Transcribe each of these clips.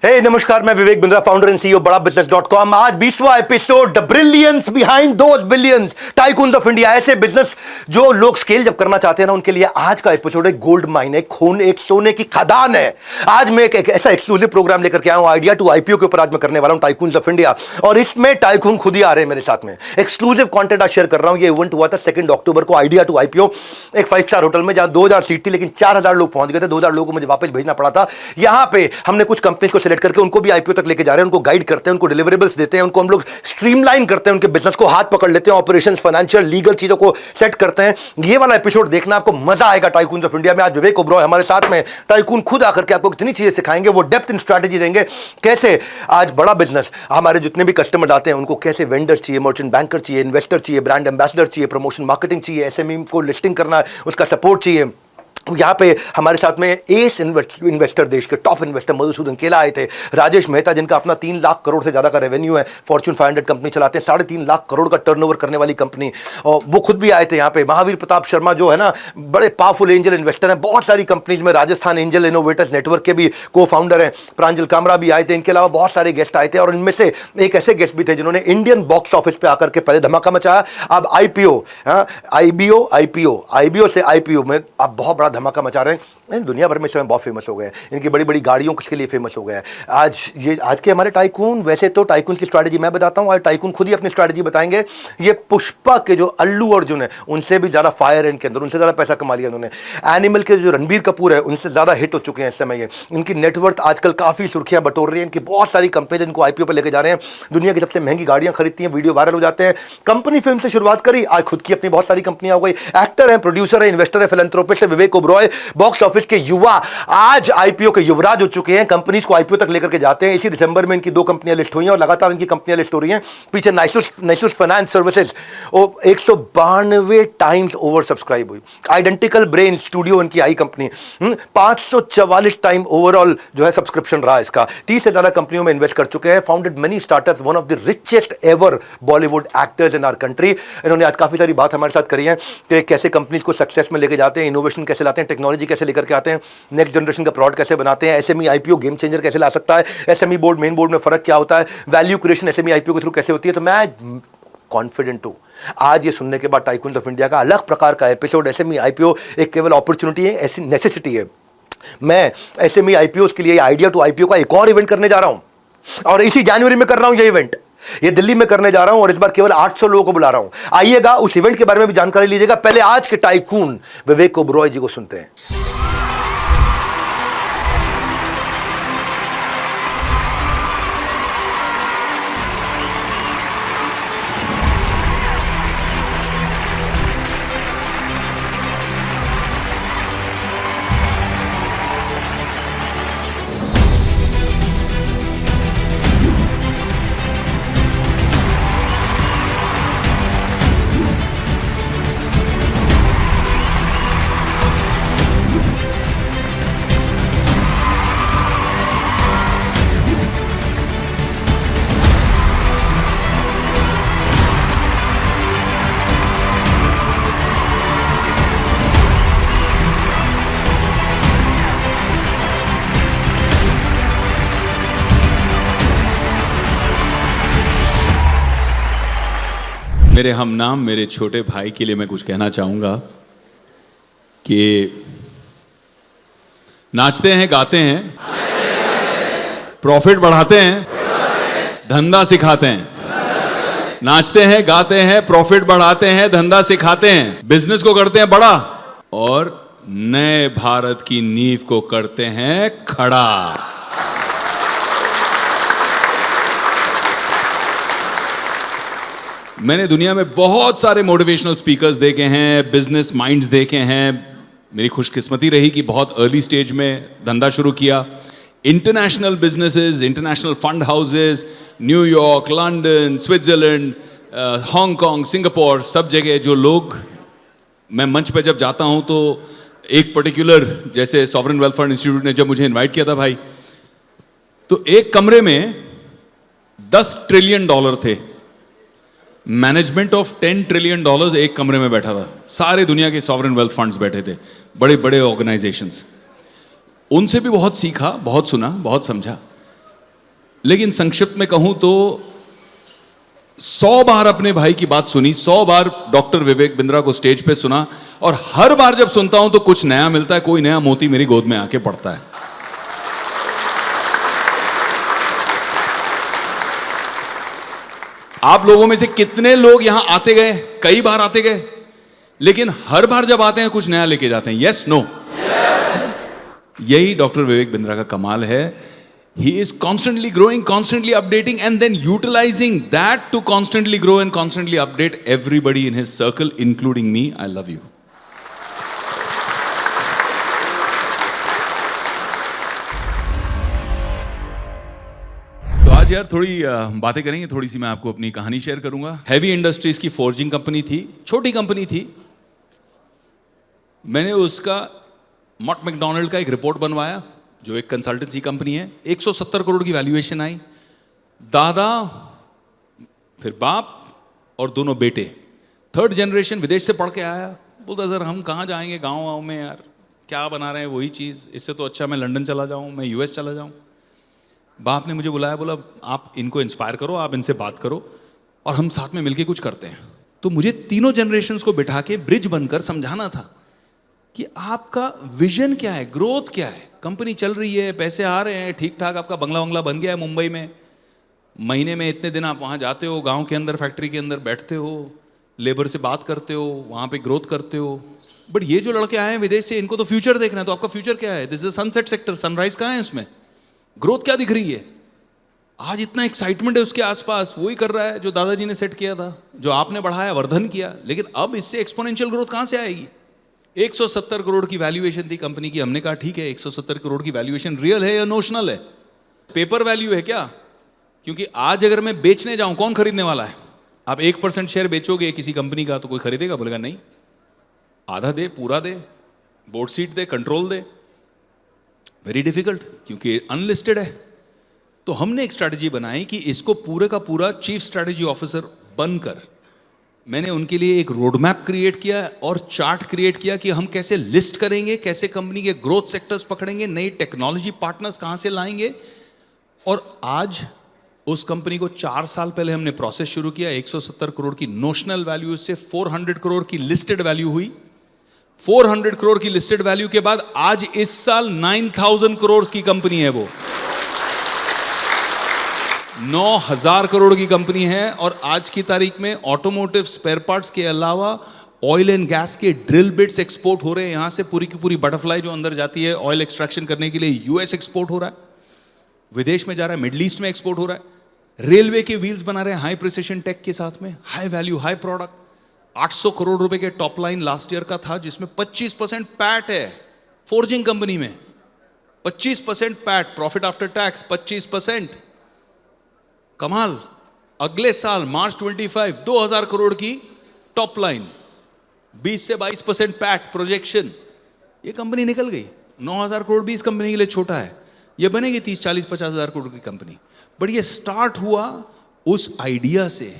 नमस्कार, मैं Vivek Bindra, founder and CEO Bada business dot com. आज 20वां episode, the brilliance behind those billions, tycoons of India. ऐसे बिजनेस जो लोग स्केल जब करना चाहते हैं ना, उनके लिए आज का एपिसोड एक गोल्ड माइन है, खून एक सोने की खदान है। आज मैं एक ऐसा एक्सक्लूसिव प्रोग्राम लेकर के आया हूं, आइडिया टू आईपीओ के ऊपर आज मैं करने वाला हूं, टाइकून्स ऑफ इंडिया। और इसमें टाइकून खुद ही आ रहे हैं मेरे साथ में। एक्सक्लूसिव कंटेंट आज शेयर कर रहा हूं। ये इवेंट हुआ था 2 अक्टूबर को, आइडिया टू आईपीओ, एक 5 स्टार होटल में, जहां 2000 सीट थी, लेकिन 4000 लोग पहुंच गए थे। 2000 लोगों को मुझे वापस भेजना पड़ा था। यहां पे हमने कुछ कंपनी को सिलेक्ट करके उनको भी आईपीओ तक लेके जा रहे हैं, उनको गाइड करते हैं, उनको डिलीवरेबल्स देते हैं, उनको हम लोग स्ट्रीमलाइन करते हैं, उनके बिजनेस को हाथ पकड़ लेते हैं, ऑपरेशंस, फाइनेंशियल, लीगल चीजों को सेट करते हैं। ये वाला एपिसोड देखना, आपको मजा आएगा। टाइकून्स ऑफ इंडिया में आज विवेक ओबरॉय हमारे साथ में। टाइकून खुद आकर के आपको कितनी चीजें सिखाएंगे, वो डेप्थ इन स्ट्रैटेजी देंगे, कैसे आज बड़ा बिजनेस, हमारे जितने भी कस्टमर आते हैं उनको कैसे वेंडर चाहिए, मर्चेंट बैंकर चाहिए, इन्वेस्टर चाहिए, ब्रांड एम्बेसडर चाहिए, प्रमोशन मार्केटिंग चाहिए, एसएमई को लिस्टिंग करना, उसका सपोर्ट चाहिए। यहाँ पे हमारे साथ में एस इन्वेस्टर, देश के टॉप इन्वेस्टर मधुसूदन केला आए थे, राजेश मेहता जिनका अपना 3 लाख करोड़ से ज़्यादा का रेवेन्यू है, फॉर्च्यून 500 कंपनी चलाते हैं, 3.5 लाख करोड़ का टर्नओवर करने वाली कंपनी, और वो खुद भी आए थे यहाँ पे। महावीर प्रताप शर्मा जो है ना, बड़े पावरफुल एंजल इन्वेस्टर हैं, बहुत सारी कंपनीज में, राजस्थान एंजल इनोवेटर्स नेटवर्क के भी को फाउंडर हैं। प्रांजल कामरा भी आए थे। इनके अलावा बहुत सारे गेस्ट आए थे, और इनमें से एक ऐसे गेस्ट भी थे जिन्होंने इंडियन बॉक्स ऑफिस पे आकर के पहले धमाका मचाया। अब आईपीओ, आईबीओ से आईपीओ में आप बहुत बड़ा धमाका मचा रहे हैं। दुनिया भर में इस समय बहुत फेमस हो गए हैं, इनकी बड़ी बड़ी गाड़ियों के लिए फेमस हो गए हैं। आज के हमारे टाइकून, वैसे तो टाइकून की स्ट्रैटेजी मैं बताता हूं, आज टाइकून खुद ही अपनी स्ट्रैटेजी बताएंगे। ये पुष्पा के जो अल्लू अर्जुन है, उनसे भी ज्यादा फायर है इनके अंदर, उनसे ज्यादा पैसा कमा लिया उन्होंने। एनिमल के जो रणबीर कपूर है, उनसे ज्यादा हिट हो चुके हैं इस समय। ये इनकी नेटवर्थ आजकल काफी सुर्खियां बटोर रही है। इनकी बहुत सारी कंपनी इनको आईपीओ पर लेके जा रहे हैं, दुनिया की सबसे महंगी गाड़ियां खरीदती हैं, वीडियो वायरल हो जाते हैं। कंपनी फिल्म से शुरुआत करी, आज खुद की अपनी बहुत सारी कंपनियां हो गई। एक्टर है, प्रोड्यूसर है, इन्वेस्टर है, फिलैंथ्रोपिस्ट है विवेक ओबरॉय। बॉक्स ऑफिस के युवा आज आईपीओ के युवराज हो चुके हैं, कंपनीज को आईपीओ तक लेकर के जाते हैं। इसी दिसंबर में इनकी 2 कंपनियां लिस्ट हुई हैं, और लगातार इनकी कंपनियां लिस्ट हो रही हैं। पीछे नाइसुस finance services 192 times over subscribe हुई। आइडेंटिकल ब्रेन स्टूडियो इनकी आई कंपनी, 544 टाइम ओवरऑल जो है सब्सक्रिप्शन रहा इसका। 30 से ज्यादा कंपनियों में इन्वेस्ट कर चुके हैं। Founded many startups, one of the richest ever Bollywood actors in our country. इन्होंने आज काफी सारी बात हमारे साथ करी है कि कैसे कंपनीज को सक्सेस में लेके जाते हैं, इनोवेशन कैसे लाते हैं, टेक्नोलॉजी कैसे लेकर के आते हैं, नेक्स्ट जनरेशन का प्रोडक्ट कैसे बनाते हैं, एसएमई आईपीओ गेम चेंजर कैसे ला सकता है, एसएमई बोर्ड मेन बोर्ड में फर्क क्या होता है, वैल्यू क्रिएशन एसएमई आईपीओ के थ्रू कैसे होती है। तो मैं कॉन्फिडेंट हूं आज ये सुनने के बाद टाइकून्स ऑफ इंडिया का अलग प्रकार का एपिसोड। एसएमई आईपीओ एक केवल अपॉर्चुनिटी है, ऐसी नेसेसिटी है। मैं एसएमई आईपीओ के लिए आइडिया टू आईपीओ का एक और इवेंट करने जा रहा हूं, और इसी जनवरी में कर रहा हूं ये इवेंट। ये दिल्ली में करने जा रहा हूं, और इस बार केवल 800 लोगों को बुला रहा हूं। आइएगा, उस इवेंट के बारे में भी जानकारी लीजिएगा। पहले आज के टाइकून विवेक ओबरॉय जी को सुनते हैं। मेरे हमनाम, मेरे छोटे भाई के लिए मैं कुछ कहना चाहूँगा कि नाचते हैं, गाते हैं, प्रॉफिट बढ़ाते हैं, धंधा सिखाते हैं। नाचते हैं, गाते हैं, प्रॉफिट बढ़ाते हैं, धंधा सिखाते हैं, बिजनेस को करते हैं बड़ा, और नए भारत की नींव को करते हैं खड़ा। मैंने दुनिया में बहुत सारे मोटिवेशनल स्पीकर्स देखे हैं, बिजनेस माइंड्स देखे हैं। मेरी खुशकिस्मती रही कि बहुत अर्ली स्टेज में धंधा शुरू किया। International businesses, international fund houses, New York, London, Switzerland, Hong Kong, Singapore, सब जगह जो लोग, मैं मंच पे जब जाता हूं तो एक पर्टिकुलर, जैसे सॉवरेन वेल्थ फंड इंस्टीट्यूट ने जब मुझे इन्वाइट किया था भाई, तो एक कमरे में $10 ट्रिलियन थे। मैनेजमेंट ऑफ $10 ट्रिलियन एक कमरे में बैठा था। सारे दुनिया के सॉवरेन वेल्थ फंड्स बैठे थे, बड़े बड़े ऑर्गेनाइजेशंस। उनसे भी बहुत सीखा, बहुत सुना, बहुत समझा। लेकिन संक्षिप्त में कहूं तो 100 बार अपने भाई की बात सुनी, 100 बार डॉक्टर विवेक बिंद्रा को स्टेज पे सुना, और हर बार जब सुनता हूं तो कुछ नया मिलता है, कोई नया मोती मेरी गोद में आके पड़ता है। आप लोगों में से कितने लोग यहां आते गए, कई बार आते गए, लेकिन हर बार जब आते हैं कुछ नया लेके जाते हैं? Yes, no? यही डॉक्टर विवेक बिंद्रा का कमाल है। He is constantly growing, constantly updating, and then utilizing that to constantly grow and constantly update everybody in his circle, including me. I love you. तो आज यार थोड़ी बातें करेंगे, थोड़ी सी मैं आपको अपनी कहानी शेयर करूंगा। हैवी इंडस्ट्रीज की फोर्जिंग कंपनी थी, छोटी कंपनी थी। मैंने उसका मॉट मैकडोनल्ड का एक रिपोर्ट बनवाया, जो एक कंसल्टेंसी कंपनी है। 170 करोड़ की वैल्यूएशन आई। दादा, फिर बाप और दोनों बेटे, थर्ड जनरेशन विदेश से पढ़ के आया। बोलता सर हम कहाँ जाएंगे गाँव में यार, क्या बना रहे हैं वही चीज़, इससे तो अच्छा मैं लंदन चला जाऊँ, मैं यूएस चला जाऊँ। बाप ने मुझे बुलाया, बोला आप इनको इंस्पायर करो, आप इनसे बात करो और हम साथ में मिलके कुछ करते हैं। तो मुझे तीनों जनरेशन्स को बिठा के ब्रिज बनकर समझाना था कि आपका विजन क्या है, ग्रोथ क्या है। कंपनी चल रही है, पैसे आ रहे हैं ठीक ठाक, आपका बंगला बंगला बन गया है मुंबई में, महीने में इतने दिन आप वहाँ जाते हो, गांव के अंदर फैक्ट्री के अंदर बैठते हो, लेबर से बात करते हो, वहाँ पे ग्रोथ करते हो। बट ये जो लड़के आए हैं विदेश से, इनको तो फ्यूचर देखना है। तो आपका फ्यूचर क्या है? This is sunset sector, sunrise कहाँ है इसमें, ग्रोथ क्या दिख रही है? आज इतना एक्साइटमेंट है उसके आसपास, वही कर रहा है जो दादाजी ने सेट किया था, जो आपने बढ़ाया, वर्धन किया। लेकिन अब इससे एक्सपोनेंशियल ग्रोथ कहाँ से आएगी? 170 करोड़ की वैल्यूएशन थी कंपनी की। हमने कहा ठीक है, 170 करोड़ की वैल्यूएशन रियल है या नोशनल है, पेपर वैल्यू है क्या? क्योंकि आज अगर मैं बेचने जाऊं, कौन खरीदने वाला है? आप 1% शेयर बेचोगे किसी कंपनी का तो कोई खरीदेगा? बोलेगा नहीं। आधा दे, पूरा दे, बोर्ड सीट दे, कंट्रोल दे, वेरी डिफिकल्ट, क्योंकि अनलिस्टेड है। तो हमने एक स्ट्रैटेजी बनाई कि इसको पूरे का पूरा चीफ स्ट्रैटेजी ऑफिसर बनकर मैंने उनके लिए एक रोड मैप क्रिएट किया और चार्ट क्रिएट किया कि हम कैसे लिस्ट करेंगे, कैसे कंपनी के ग्रोथ सेक्टर्स पकड़ेंगे, नई टेक्नोलॉजी पार्टनर्स कहां से लाएंगे। और आज उस कंपनी को 4 साल पहले हमने प्रोसेस शुरू किया। 170 करोड़ की नोशनल वैल्यू से 400 करोड़ की लिस्टेड वैल्यू हुई। 400 करोड़ की लिस्टेड वैल्यू के बाद आज इस साल 9000 करोड़ की कंपनी है वो। 9000 करोड़ की कंपनी है। और आज की तारीख में ऑटोमोटिव स्पेयर पार्ट्स के अलावा ऑयल एंड गैस के ड्रिल बिट्स एक्सपोर्ट हो रहे हैं। यहां से पूरी की पूरी बटरफ्लाई जो अंदर जाती है ऑयल एक्सट्रैक्शन करने के लिए, यूएस एक्सपोर्ट हो रहा है, विदेश में जा रहा है, मिडल ईस्ट में एक्सपोर्ट हो रहा है। रेलवे के व्हील्स बना रहे हैं हाई प्रिसिशन टेक के साथ में, high value, high product. 800 crore रुपए के टॉप लाइन लास्ट ईयर का था, जिसमें 25% पैट है। फोर्जिंग कंपनी में 25% पैट, प्रॉफिट आफ्टर टैक्स 25%। कमाल। अगले साल मार्च 25 2000 करोड़ की टॉप लाइन, 20 से 22% पैट प्रोजेक्शन। ये कंपनी निकल गई। 9000 करोड़ भी इस कंपनी के लिए छोटा है, ये बनेगी 30, 40, 50 हजार करोड़ की कंपनी। बट ये स्टार्ट हुआ उस आइडिया से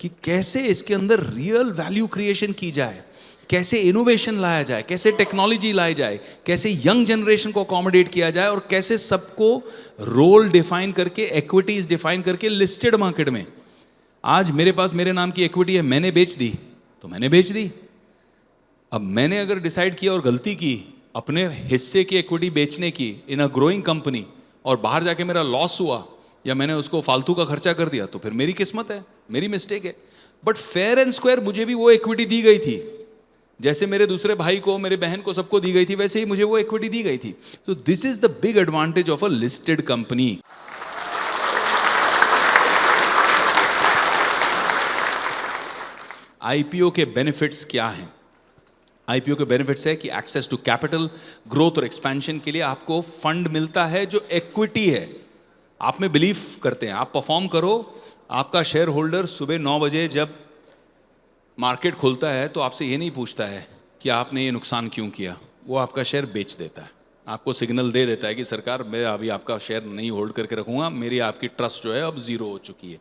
कि कैसे इसके अंदर रियल वैल्यू क्रिएशन की जाए, कैसे इनोवेशन लाया जाए, कैसे टेक्नोलॉजी लाई जाए, कैसे यंग जनरेशन को अकोमोडेट किया जाए, और कैसे सबको रोल डिफाइन करके, इक्विटीज डिफाइन करके लिस्टेड मार्केट में। आज मेरे पास मेरे नाम की इक्विटी है, मैंने बेच दी तो मैंने बेच दी। अब मैंने अगर डिसाइड किया और गलती की अपने हिस्से की इक्विटी बेचने की इन अ ग्रोइंग कंपनी, और बाहर जाके मेरा लॉस हुआ या मैंने उसको फालतू का खर्चा कर दिया, तो फिर मेरी किस्मत है, मेरी मिस्टेक है। बट फेयर एंड स्क्वायर मुझे भी वो इक्विटी दी गई थी, जैसे मेरे दूसरे भाई को, मेरे बहन को, सबको दी गई थी, वैसे ही मुझे वो इक्विटी दी गई थी। तो this is the big advantage of a listed company. IPO के बेनिफिट्स क्या हैं? आईपीओ के बेनिफिट्स है कि एक्सेस टू कैपिटल, ग्रोथ और एक्सपेंशन के लिए आपको फंड मिलता है जो इक्विटी है। आप में बिलीव करते हैं, आप परफॉर्म करो, आपका शेयर होल्डर सुबह 9 बजे जब मार्केट खुलता है तो आपसे ये नहीं पूछता है कि आपने ये नुकसान क्यों किया, वो आपका शेयर बेच देता है, आपको सिग्नल दे देता है कि सरकार मैं अभी आपका शेयर नहीं होल्ड करके रखूंगा, मेरी आपकी ट्रस्ट जो है अब जीरो हो चुकी है।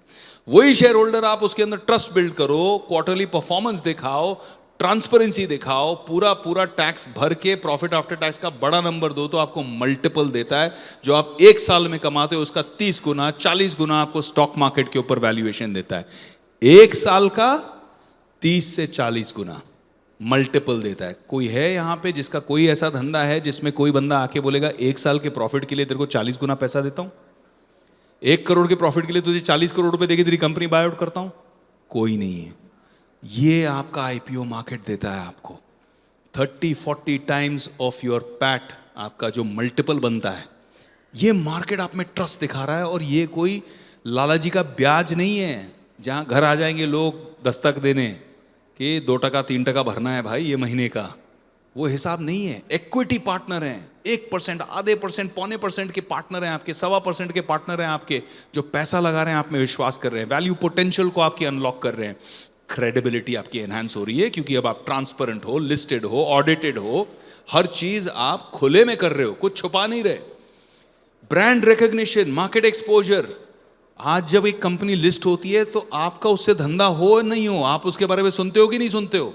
वही शेयर होल्डर आप उसके अंदर ट्रस्ट बिल्ड करो, क्वार्टरली परफॉर्मेंस दिखाओ, ट्रांसपेरेंसी दिखाओ, पूरा पूरा टैक्स भर के प्रॉफिट आफ्टर टैक्स का बड़ा नंबर दो, तो आपको मल्टीपल देता है। जो आप एक साल में कमाते हो उसका 30 गुना 40 गुना आपको स्टॉक मार्केट के ऊपर वैल्यूएशन देता है। एक साल का 30 से 40 गुना मल्टीपल देता है। कोई है यहां पे जिसका कोई ऐसा धंधा है जिसमें कोई बंदा आके बोलेगा एक साल के प्रॉफिट के लिए तेरे को 40 गुना पैसा देता हूं, 1 करोड़ के प्रॉफिट के लिए तुझे 40 करोड़ रुपए देके तेरी कंपनी बाय आउट करता हूं? कोई नहीं है। ये आपका आईपीओ मार्केट देता है आपको 30-40 टाइम्स ऑफ योर पैट, आपका जो मल्टीपल बनता है। ये मार्केट आप में ट्रस्ट दिखा रहा है, और ये कोई लालाजी का ब्याज नहीं है जहां घर आ जाएंगे लोग दस्तक देने कि 2% 3% भरना है भाई ये महीने का। वो हिसाब नहीं है। इक्विटी पार्टनर हैं, 1%, आधे परसेंट, पौने % के पार्टनर हैं आपके, 1.25% के पार्टनर हैं आपके, जो पैसा लगा रहे हैं, आप में विश्वास कर रहे हैं, वैल्यू पोटेंशियल को आपकी अनलॉक कर रहे हैं। क्रेडिबिलिटी आपकी एनहांस हो रही है क्योंकि अब आप ट्रांसपेरेंट हो, लिस्टेड हो, ऑडिटेड हो, हर चीज आप खुले में कर रहे हो, कुछ छुपा नहीं रहे। Brand recognition, market exposure. आज जब एक कंपनी लिस्ट होती है तो आपका उससे धंधा हो नहीं हो, आप उसके बारे में सुनते हो कि नहीं सुनते हो?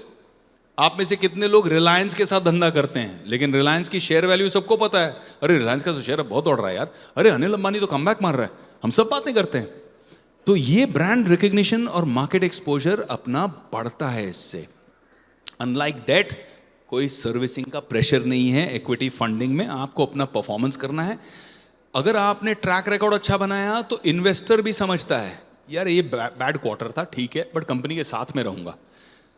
आप में से कितने लोग रिलायंस के साथ धंधा करते हैं, लेकिन रिलायंस की शेयर वैल्यू सबको पता है, अरे रिलायंस का तो शेयर बहुत बढ़ रहा है यार, अरे अनिल अंबानी तो कमबैक मार रहा है, हम सब बातें करते हैं। तो ये ब्रांड रिकग्निशन और मार्केट एक्सपोजर अपना बढ़ता है इससे। अनलाइक डेट, कोई सर्विसिंग का प्रेशर नहीं है। इक्विटी फंडिंग में आपको अपना परफॉर्मेंस करना है। अगर आपने ट्रैक रिकॉर्ड अच्छा बनाया तो इन्वेस्टर भी समझता है यार ये बैड क्वार्टर था, ठीक है, बट कंपनी के साथ में रहूंगा।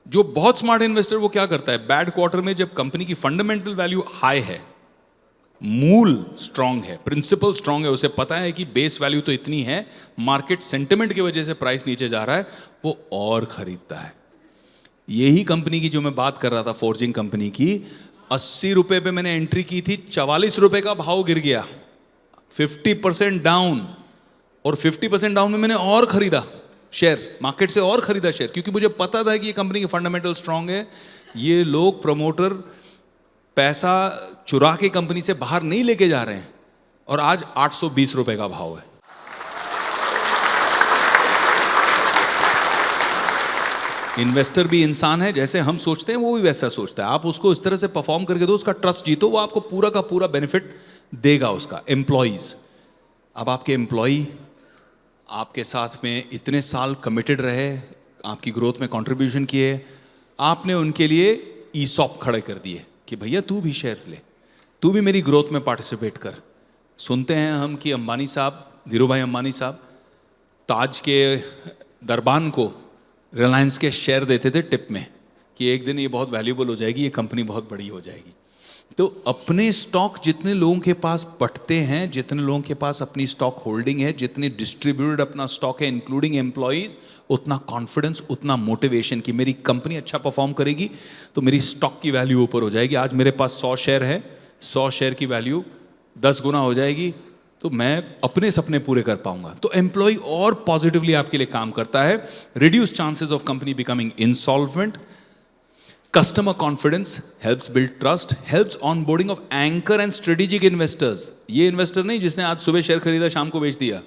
जो बहुत स्मार्ट इन्वेस्टर वो क्या करता है, बैड क्वार्टर में जब कंपनी की फंडामेंटल वैल्यू हाई है, मूल स्ट्रांग है, प्रिंसिपल स्ट्रांग है, उसे पता है कि बेस वैल्यू तो इतनी है, मार्केट सेंटिमेंट की वजह से प्राइस नीचे जा रहा है, वो और खरीदता है। यही कंपनी की जो मैं बात कर रहा था, फोर्जिंग कंपनी की, 80 रुपए पे मैंने एंट्री की थी, 44 रुपए का भाव गिर गया, 50% डाउन, और 50% डाउन में मैंने और खरीदा शेयर, मार्केट से और खरीदा शेयर, क्योंकि मुझे पता था कि ये कंपनी की फंडामेंटल स्ट्रांग है। ये लोग प्रमोटर पैसा चुरा के कंपनी से बाहर नहीं लेके जा रहे हैं, और आज 820 रुपए का भाव है। इन्वेस्टर भी इंसान है, जैसे हम सोचते हैं वो भी वैसा सोचता है। आप उसको इस तरह से परफॉर्म करके दो, उसका ट्रस्ट जीतो, वो आपको पूरा का पूरा बेनिफिट देगा उसका। एम्प्लॉइज, अब आपके एम्प्लॉय आपके साथ में इतने साल कमिटेड रहे, आपकी ग्रोथ में कंट्रीब्यूशन किए, आपने उनके लिए ईसॉप खड़े कर दिए कि भैया तू भी शेयर्स ले, तू भी मेरी ग्रोथ में पार्टिसिपेट कर। सुनते हैं हम कि अंबानी साहब, धीरू भाई अंबानी साहब, ताज के दरबान को रिलायंस के शेयर देते थे टिप में कि एक दिन ये बहुत वैल्यूबल हो जाएगी, ये कंपनी बहुत बड़ी हो जाएगी। तो अपने स्टॉक जितने लोगों के पास बंटते हैं, जितने लोगों के पास अपनी स्टॉक होल्डिंग है, जितने डिस्ट्रीब्यूटेड अपना स्टॉक है इंक्लूडिंग एम्प्लॉइज, उतना कॉन्फिडेंस, उतना मोटिवेशन कि मेरी कंपनी अच्छा परफॉर्म करेगी तो मेरी स्टॉक की वैल्यू ऊपर हो जाएगी। आज मेरे पास 100 शेयर है, 100 शेयर की वैल्यू 10 गुना हो जाएगी, तो मैं अपने सपने पूरे कर पाऊंगा। तो एम्प्लॉय और पॉजिटिवली आपके लिए काम करता है। Reduce chances of company becoming insolvent. Customer confidence helps build trust, helps onboarding of anchor and strategic investors. ये इन्वेस्टर नहीं जिसने आज सुबह शेयर खरीदा शाम को बेच दिया।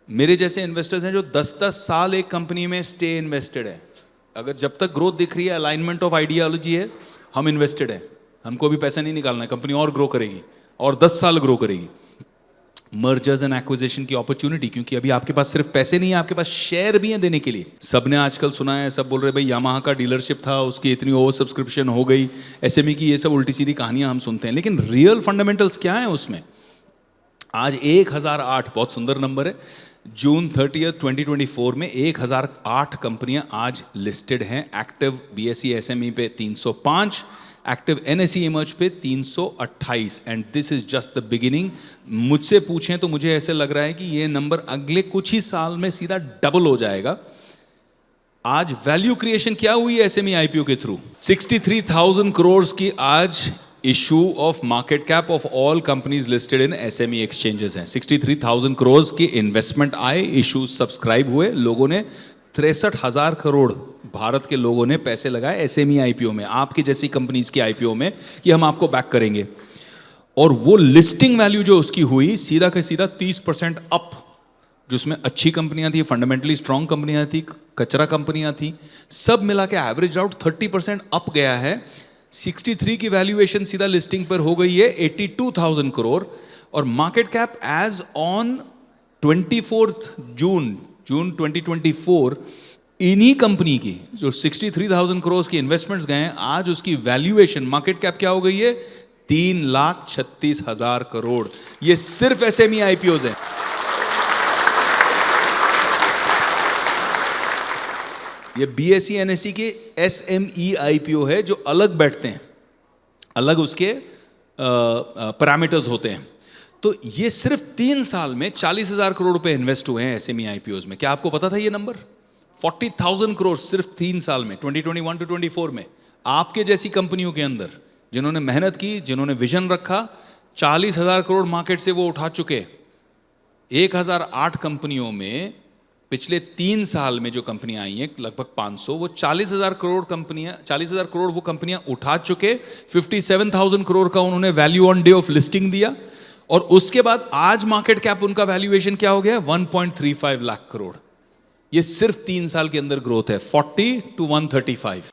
मेरे जैसे इन्वेस्टर्स हैं जो 10-10 साल एक कंपनी में स्टे इन्वेस्टेड है। अगर जब तक ग्रोथ दिख रही है, अलाइनमेंट ऑफ आइडियोलॉजी है, हम इन्वेस्टेड हैं, हमको भी पैसा नहीं निकालना है, कंपनी और ग्रो करेगी और 10 साल ग्रो करेगी। मर्जर्स एंड एक्विजिशन की अपॉर्चुनिटी, क्योंकि अभी आपके पास सिर्फ पैसे नहीं है, आपके पास शेयर भी हैं देने के लिए। सबने आजकल सुना है, सब बोल रहे भाई यामाहा का डीलरशिप था, उसकी इतनी ओवर सब्सक्रिप्शन हो गई, एसएमई की, ये सब उल्टी सीधी कहानियां हम सुनते हैं, लेकिन रियल फंडामेंटल्स क्या है उसमें? आज 1008 बहुत सुंदर नंबर है। जून 30, 2024 में 1008 कंपनियां आज लिस्टेड हैं। एक्टिव बीएसई एसएमई पे 305, एक्टिव एनएसई इमर्ज पे 328, and this is just the beginning. मुझसे पूछें तो मुझे ऐसे लग रहा है कि ये नंबर अगले कुछ ही साल में सीधा डबल हो जाएगा। आज वैल्यू क्रिएशन क्या हुई है एसएमई आईपीओ के थ्रू? 63,000 करोड़ की आज issue of market cap of all companies listed in SME exchanges हैं। 63,000 करोड़ की इन्वेस्टमेंट आए, इशू सब्सक्राइब हुए, लोगों ने 63,000 करोड़ भारत के लोगों ने पैसे लगाए एसएमई आईपीओ में, आपकी जैसी कंपनीज की आईपीओ में, कि हम आपको बैक करेंगे। और वो लिस्टिंग वैल्यू जो उसकी हुई, सीधा का सीधा 30% अप जिसमें अच्छी कंपनियां थी, फंडामेंटली स्ट्रांग कंपनियां थी, कचरा कंपनियां थी, सब मिला के एवरेज आउट 30% अप गया है। 63 की वैल्यूएशन सीधा लिस्टिंग पर हो गई है 82,000 करोड़, और मार्केट कैप एज ऑन 24 जून 2024 इन्हीं कंपनी की जो 63,000 करोड़ की इन्वेस्टमेंट्स गए हैं, आज उसकी वैल्यूएशन मार्केट कैप क्या हो गई है? 3,36,000 करोड़। ये सिर्फ एसएमई आईपीओज हैं। ये बीएसई एनएसई के एसएमई आईपीओ है जो अलग बैठते हैं, अलग उसके पैरामीटर्स होते हैं। तो ये सिर्फ 3 साल में 40,000 करोड़ रुपए इन्वेस्ट हुए हैं एसएमई आईपीओज में। क्या आपको पता था ये नंबर? 40,000 करोड़ सिर्फ 3 साल में, 2021 to 24 में। आपके जैसी कंपनियों के अंदर जिन्होंने मेहनत की, जिन्होंने विजन रखा, 40,000 करोड़ मार्केट से वो उठा चुके। 1008 कंपनियों में पिछले 3 साल में जो कंपनियां आई हैं लगभग 500, वो 40,000 करोड़ कंपनियां, 40,000 करोड़ वो कंपनियां उठा चुके। 57,000 करोड़ का उन्होंने value on day of listing दिया, और उसके बाद आज मार्केट कैप उनका वैल्यूएशन क्या हो गया? 1.35 लाख करोड़। ये सिर्फ 3 साल के अंदर ग्रोथ है, 40 to 135।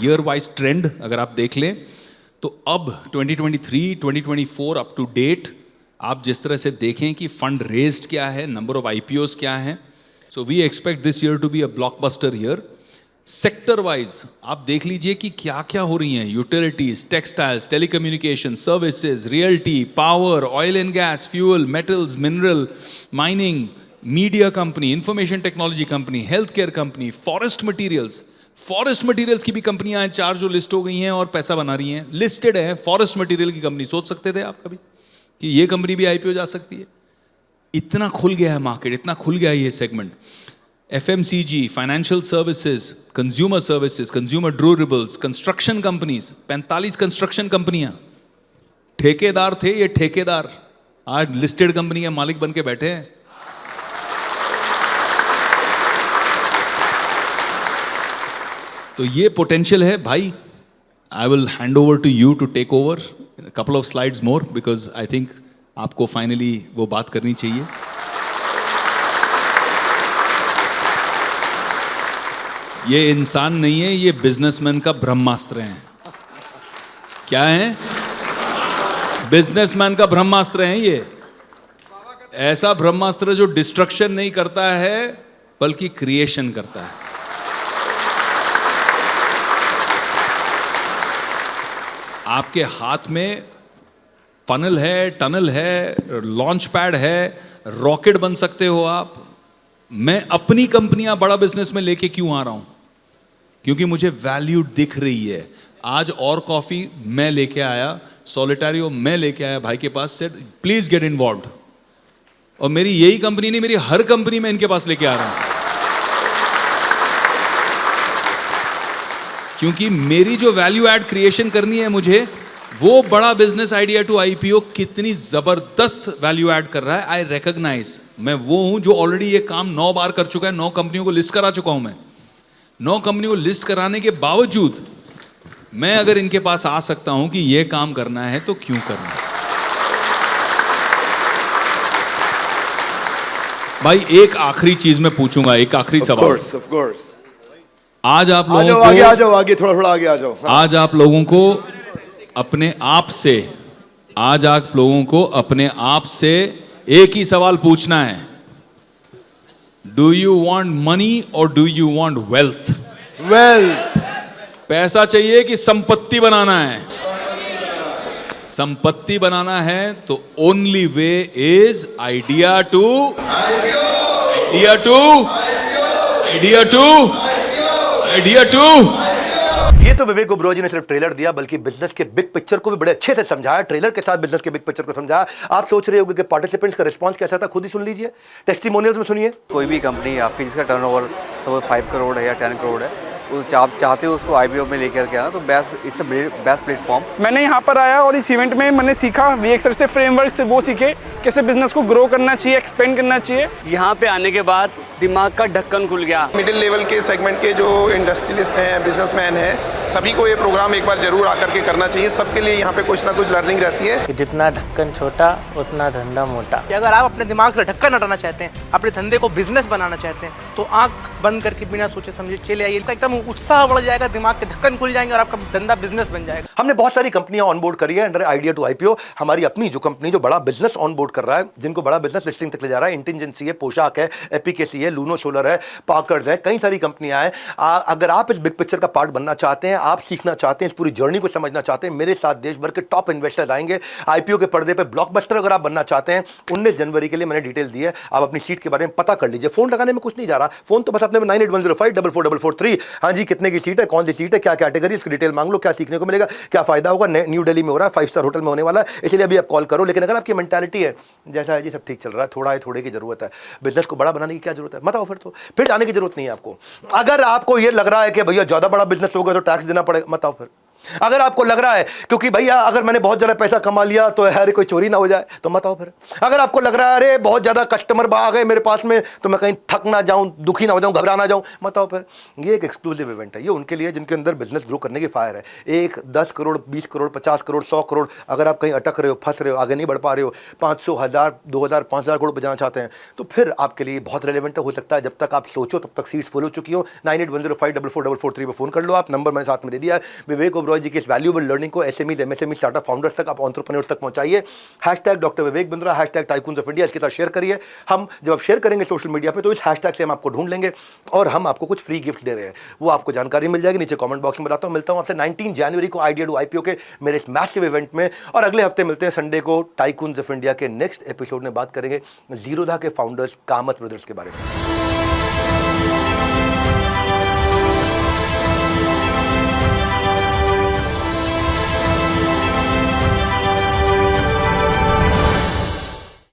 ईयर वाइज ट्रेंड अगर आप देख लें तो अब 2023, 2024 अप टू डेट आप जिस तरह से देखें कि फंड रेज्ड क्या है, नंबर ऑफ आईपीओज क्या है, so we expect this year to be a blockbuster year. Sector wise आप देख लीजिए कि क्या क्या हो रही हैं। Utilities, textiles, telecommunication services, realty, power, oil and gas, fuel, metals, mineral, mining, media company, information technology company, health care company, forest materials की भी कंपनियां हैं 4 जो लिस्ट हो गई हैं और पैसा बना रही हैं, लिस्टेड है। फॉरेस्ट मटेरियल की कंपनी, सोच सकते थे आप कभी कि ये कंपनी भी आईपीओ जा सकती है? इतना खुल गया है मार्केट, इतना खुल गया है ये segment. FMCG, financial services, consumer services, consumer durables, construction companies, 45 construction कंपनियां। ठेकेदार थे ये ठेकेदार, आज लिस्टेड कंपनी के मालिक बन के बैठे हैं। तो ये पोटेंशियल है भाई। I will hand over to you to take over couple of slides more, because I think आपको फाइनली वो बात करनी चाहिए। ये इंसान नहीं है, ये बिजनेसमैन का ब्रह्मास्त्र है। क्या है? बिजनेसमैन का ब्रह्मास्त्र है ये। ऐसा ब्रह्मास्त्र जो डिस्ट्रक्शन नहीं करता है बल्कि क्रिएशन करता है। आपके हाथ में फनल है, टनल है, लॉन्च पैड है, रॉकेट बन सकते हो आप। मैं अपनी कंपनियां बड़ा बिजनेस में लेके क्यों आ रहा हूं? क्योंकि मुझे वैल्यू दिख रही है। आज और कॉफी मैं लेके आया, सोलिटारियो मैं लेके आया भाई के पास, से प्लीज गेट इन्वॉल्व्ड। और मेरी यही कंपनी नहीं, मेरी हर कंपनी में इनके पास लेके आ रहा हूं, क्योंकि मेरी जो वैल्यू ऐड क्रिएशन करनी है मुझे, वो बड़ा बिजनेस आइडिया टू आईपीओ कितनी जबरदस्त वैल्यू ऐड कर रहा है, आई रिकॉग्नाइज। मैं वो हूं जो ऑलरेडी ये काम 9 बार कर चुका है, 9 कंपनियों को लिस्ट करा चुका हूं मैं। 9 कंपनियों को लिस्ट कराने के बावजूद मैं अगर इनके पास आ सकता हूं कि ये काम करना है तो क्यों करना है। भाई एक आखिरी चीज मैं पूछूंगा, एक आखिरी सवाल। Of course. आज आप लोगों को आगे थोड़ा आगे आ जाओ। हाँ। आज आप लोगों को अपने आप से एक ही सवाल पूछना है। डू यू वांट मनी और डू यू वांट वेल्थ? पैसा चाहिए कि संपत्ति बनाना है? संपत्ति बनाना है तो only way is idea to ये तो विवेक ओबरॉय जी ने सिर्फ ट्रेलर दिया, बल्कि बिजनेस के बिग पिक्चर को भी बड़े अच्छे से समझाया। ट्रेलर के साथ बिजनेस के बिग पिक्चर को समझाया। आप सोच रहे होंगे कि पार्टिसिपेंट्स का रिस्पांस कैसा था, खुद ही सुन लीजिए, टेस्टिमोनियल्स में सुनिए। कोई भी कंपनी आपकी जिसका टर्नओवर सपोज 5 करोड़ है या 10 करोड़ है, आप चाहते हो उसको आईपीओ में लेकर के आना तो best, it's a best platform. मैंने यहाँ पर आया और इस इवेंट में मैंने सीखा वीएक्स सर से, फ्रेमवर्क से वो सीखे कैसे बिजनेस को ग्रो करना चाहिए, एक्सपेंड करना चाहिए। यहाँ पे आने के बाद दिमाग का ढक्कन खुल गया। मिडिल लेवल के सेगमेंट के जो इंडस्ट्रियलिस्ट हैं, बिजनेसमैन हैं, सभी को ये प्रोग्राम एक बार जरूर आकर के करना चाहिए। सबके लिए यहाँ पे कुछ ना कुछ लर्निंग रहती है। कि जितना ढक्कन छोटा उतना धंधा मोटा। अगर आप अपने दिमाग से ढक्कन हटाना चाहते हैं, अपने धंधे को बिजनेस बनाना चाहते हैं, तो आंख बंद करके बिना सोचे समझे चले आइए। एकदम उत्साह बढ़ जाएगा, दिमाग के ढक्कन खुल जाएंगे और आपका धंधा बिजनेस बन जाएगा। हमने बहुत सारी कंपनियां ऑनबोर्ड करी है अंडर आइडिया टू आईपीओ। हमारी अपनी जो कंपनी जो बड़ा बिजनेस ऑनबोर्ड कर रहा है, जिनको बड़ा बिजनेस लिस्टिंग तक ले जा रहा है, इंटेलिजेंसी है, पोशाक है, एपीकेसी है, लूनो सोलर है, पार्कर्स है, कई सारी कंपनियां हैं। अगर आप इस बिग पिक्चर का पार्ट बनना चाहते हैं, आप सीखना चाहते हैं, इस पूरी जर्नी को समझना चाहते हैं, मेरे साथ देश भर के टॉप इन्वेस्टर्स आएंगे आईपीओ के पर्दे पे। ब्लॉकबस्टर अगर आप बनना चाहते हैं, 19 जनवरी के लिए मैंने डिटेल दी है, आप अपनी सीट के बारे में पता कर लीजिए। फोन लगाने में कुछ नहीं जा रहा, फोन तो बस अपने 9810544443। हाँ जी, कितने की सीट है, कौन सी सीट है, क्या कैटेगरी, इसकी डिटेल मांग लो, क्या सीखने को मिलेगा, क्या फायदा होगा। न्यू दिल्ली में हो रहा है, 5 स्टार होटल में होने वाला है, इसलिए अभी आप कॉल करो। लेकिन अगर आपकी मेंटालिटी है जैसा है जी सब ठीक चल रहा है, थोड़ा है, थोड़े की जरूरत है, बिजनेस को बड़ा बनाने की क्या जरूरत है, मत आओ फिर जाने की जरूरत नहीं है आपको। अगर आपको ये लग रहा है कि भैया ज्यादा बड़ा बिजनेस होगा तो टैक्स देना पड़ेगा, मत आओ फिर। अगर आपको लग रहा है क्योंकि भैया अगर मैंने बहुत ज्यादा पैसा कमा लिया तो अरे कोई चोरी ना हो जाए, तो मत आओ फिर। अगर आपको लग रहा है अरे बहुत ज्यादा कस्टमर आ गए मेरे पास में तो मैं कहीं थक ना जाऊं, दुखी ना हो जाऊं, घबरा ना जाऊं, मत आओ फिर। ये एक एक्सक्लूसिव इवेंट है, ये उनके लिए जिनके अंदर बिजनेस ग्रो करने की फायर है। 1 10 करोड़ 20 करोड़ 50 करोड़ 100 करोड़, अगर आप कहीं अटक रहे हो, फंस रहे हो, आगे नहीं बढ़ पा रहे हो, 500 1000 2000 5000 करोड़ पर जाना चाहते हैं, तो फिर आपके लिए बहुत रेलेवेंट हो सकता है। जब तक आप सोचो तब तक सीट्स फुल हो चुकी हो। 9810544443 पर फोन कर लो आप, नंबर मैंने साथ में दे दिया है। विवेक ओबरॉय जी की इस वैल्यूएबल लर्निंग को एसएमईज, एमएसएमई, स्टार्टअप फाउंडर्स तक, आप एंटरप्रेन्योर्स तक पहुंचाइए। #Doctor Vivek Bindra, #tycoons of India, इसके साथ शेयर करिए। हम जब आप शेयर करेंगे सोशल मीडिया पे तो इस हैशटैग से हम आपको ढूंढ लेंगे और हम आपको कुछ फ्री गिफ्ट दे रहे हैं, वो आपको जानकारी मिल जाएगी। नीचे कमेंट बॉक्स में बताता हूं। मिलता हूं आपसे 19 जनवरी को आइडिया टू आईपीओ के मेरे इस मैसिव इवेंट में, और अगले हफ्ते मिलते हैं संडे को टाइकून्स ऑफ इंडिया के नेक्स्ट एपिसोड में। बात करेंगे जीरोधा के फाउंडर्स कामत ब्रदर्स के बारे में।